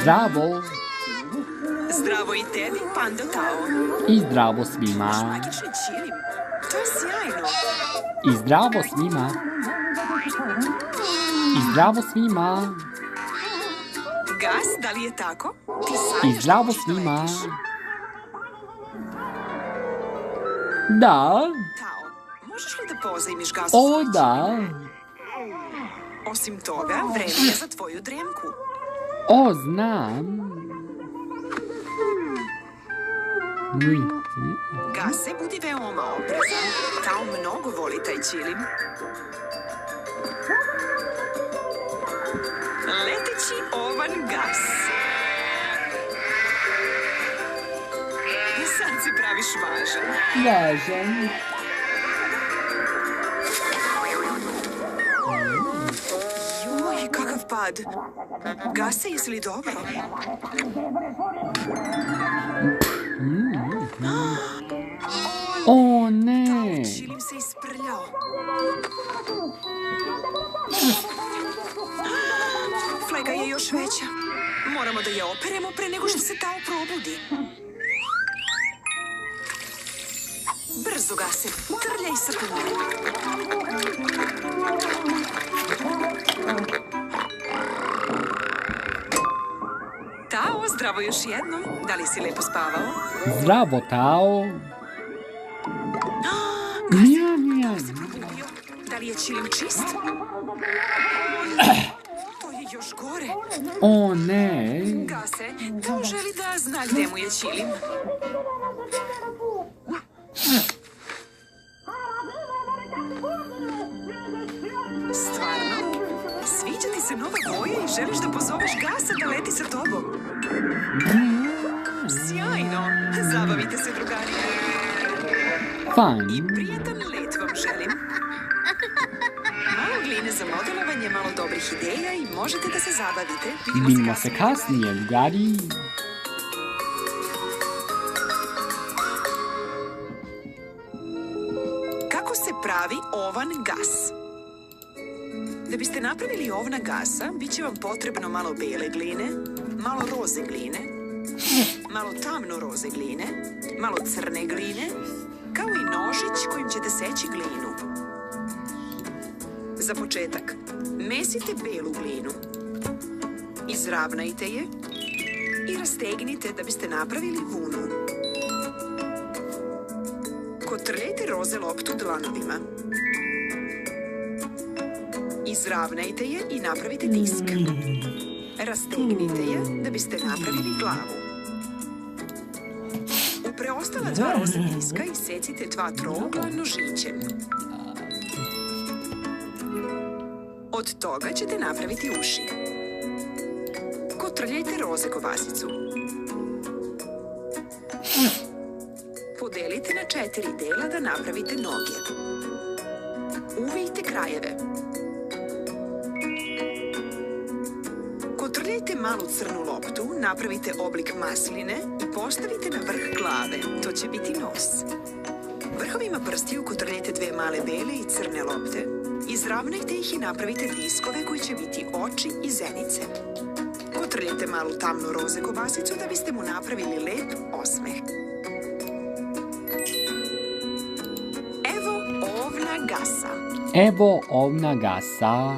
Zdravo. Zdravo i tebi, Pando Tao. I zdravo svima. Magični čilim. To je sjajno. I zdravo svima. I zdravo svima. Gas, da li je tako? Ti I sanjaš zdravo kako što svima. letiš. Da. Tao, možeš li da pozajmiš Gasu O, svoj da. čilim? Osim toga, vreme je za tvoju dremku. O, znam. Gase, budi veoma oprezan. Tao mnogo voli taj čilim. Leteći ovan Gas. Sad se praviš važan. Važan. Joj, kakav pad. Gase, jesi li dobro? O, ne. Čilim se isprljao. Flega je još veća. Moramo da je operemo pre nego što se Tao probudi. Brzo, Gase. Trljaj sapune. Tao, zdravo još jednom. Da li si lepo spavao? Zdravo, Tao. Mija, mija. Se probudio. Da li je čilim čist? To je još gore. O, ne. Gase, Tao želi da zna gde mu je čilim. Stvarno? Sviđa ti se nova boja i želiš da pozoveš Gasa da leti sa tobom? Sjajno! Zabavite se, drugari. Fajn. I prijetan let vam želim. Malo gline za modelovanje, malo dobrih ideja i možete da se zabavite. Vidimo se kasnije, drugari. Kako se pravi ovan gas? Da biste napravili ovna gasa, bit će vam potrebno malo bele gline, malo roze gline, malo tamno roze gline, malo crne gline, kao i nožić kojim ćete seći glinu. Za početak, mesite belu glinu, izravnajte je i rastegnite da biste napravili vunu. Kotrljajte roze loptu dlanovima. Izravnajte je i napravite disk. Rastegnite je da biste napravili glavu. U preostala dva roze diska isecite dva trougla nožićem. Od toga ćete napraviti uši. Kotrljajte roze kobasicu. Podelite na 4 dela da napravite noge. Uvijte krajeve. Kotrljajte malu crnu loptu, napravite oblik masline i postavite na vrh glave. To će biti nos. Vrhovima prstiju kotrljajte 2 male bele i crne lopte. Izravnajte ih i napravite diskove koji će biti oči i zenice. Kotrljajte malu tamnu roze kobasicu da biste mu napravili lep osmeh. Evo ovna gasa. Evo ovna gasa.